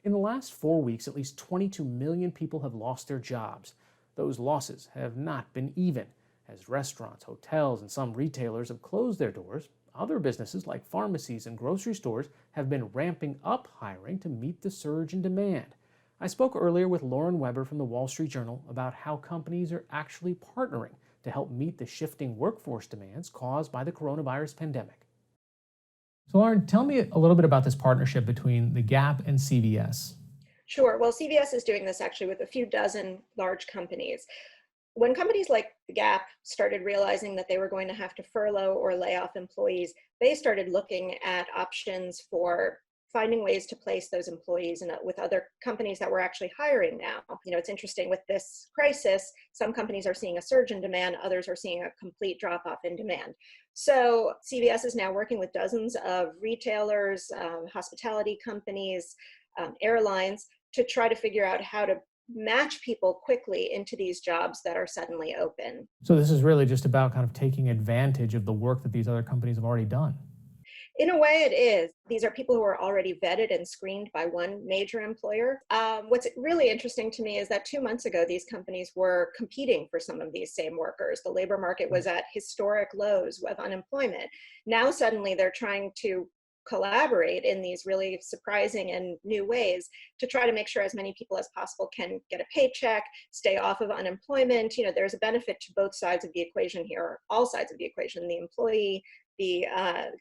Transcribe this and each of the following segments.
In the last 4 weeks, at least 22 million people have lost their jobs. Those losses have not been even, as restaurants, hotels, and some retailers have closed their doors. Other businesses, like pharmacies and grocery stores, have been ramping up hiring to meet the surge in demand. I spoke earlier with Lauren Weber from the Wall Street Journal about how companies are actually partnering to help meet the shifting workforce demands caused by the coronavirus pandemic. So, Lauren, tell me a little bit about this partnership between the Gap and CVS. Sure. Well, CVS is doing this actually with a few dozen large companies. When companies like the Gap started realizing that they were going to have to furlough or lay off employees, they started looking at options for finding ways to place those employees with other companies that were actually hiring now. It's interesting with this crisis, some companies are seeing a surge in demand, others are seeing a complete drop off in demand. So CVS is now working with dozens of retailers, hospitality companies, airlines to try to figure out how to match people quickly into these jobs that are suddenly open. So, this is really just about kind of taking advantage of the work that these other companies have already done. In a way, it is. These are people who are already vetted and screened by one major employer. What's really interesting to me is that 2 months ago, these companies were competing for some of these same workers. The labor market was at historic lows of unemployment. Now, suddenly, they're trying to collaborate in these really surprising and new ways to try to make sure as many people as possible can get a paycheck, stay off of unemployment. There's a benefit to both sides of the equation here, all sides of the equation, the employee, the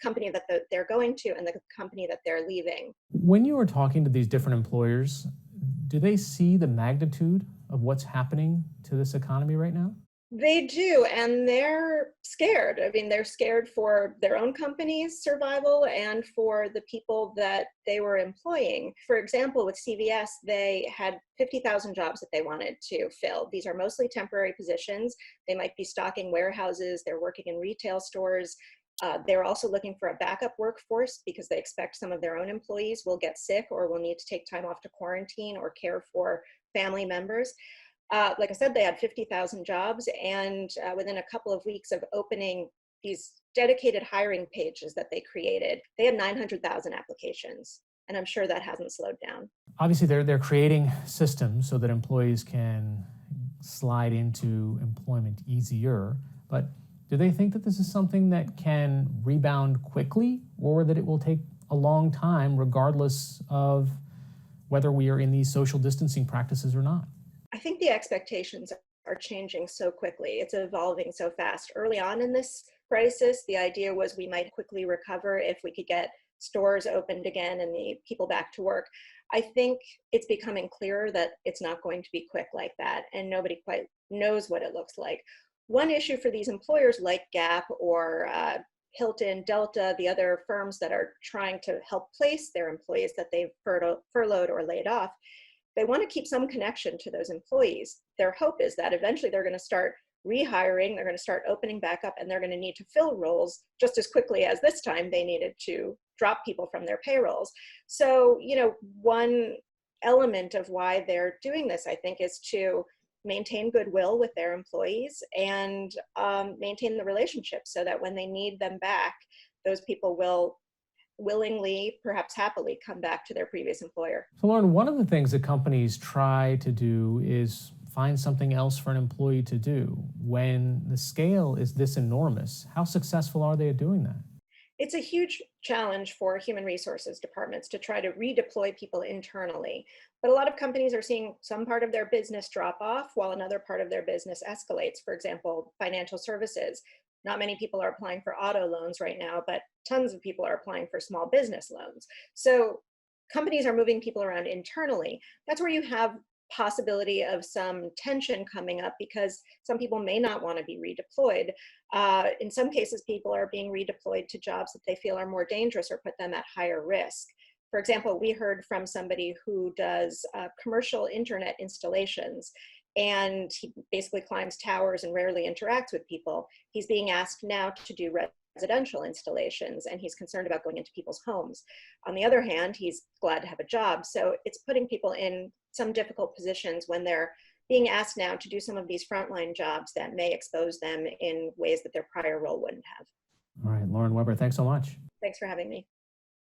company that they're going to, and the company that they're leaving. When you are talking to these different employers, do they see the magnitude of what's happening to this economy right now? They do, and they're scared. I mean, they're scared for their own company's survival and for the people that they were employing. For example, with CVS, they had 50,000 jobs that they wanted to fill. These are mostly temporary positions. They might be stocking warehouses, they're working in retail stores. They're also looking for a backup workforce because they expect some of their own employees will get sick or will need to take time off to quarantine or care for family members. Like I said, they had 50,000 jobs, and within a couple of weeks of opening these dedicated hiring pages that they created, they had 900,000 applications. And I'm sure that hasn't slowed down. Obviously, they're creating systems so that employees can slide into employment easier. But do they think that this is something that can rebound quickly, or that it will take a long time, regardless of whether we are in these social distancing practices or not? I think the expectations are changing so quickly. It's evolving so fast. Early on in this crisis, the idea was we might quickly recover if we could get stores opened again and the people back to work. I think it's becoming clearer that it's not going to be quick like that, and nobody quite knows what it looks like. One issue for these employers like Gap or Hilton, Delta, the other firms that are trying to help place their employees that they've furloughed or laid off, they want to keep some connection to those employees. Their hope is that eventually they're going to start rehiring, they're going to start opening back up, and they're going to need to fill roles just as quickly as this time they needed to drop people from their payrolls. So, one element of why they're doing this, I think, is to maintain goodwill with their employees and maintain the relationship so that when they need them back, those people will willingly, perhaps happily, come back to their previous employer. So, Lauren, one of the things that companies try to do is find something else for an employee to do. When the scale is this enormous, how successful are they at doing that? It's a huge challenge for human resources departments to try to redeploy people internally. But a lot of companies are seeing some part of their business drop off while another part of their business escalates. For example, financial services. Not many people are applying for auto loans right now, but tons of people are applying for small business loans. So companies are moving people around internally. That's where you have possibility of some tension coming up because some people may not want to be redeployed. In some cases, people are being redeployed to jobs that they feel are more dangerous or put them at higher risk. For example, we heard from somebody who does commercial internet installations, and he basically climbs towers and rarely interacts with people. He's being asked now to do residential installations, and he's concerned about going into people's homes. On the other hand, he's glad to have a job. So it's putting people in some difficult positions when they're being asked now to do some of these frontline jobs that may expose them in ways that their prior role wouldn't have. All right, Lauren Weber, thanks so much. Thanks for having me.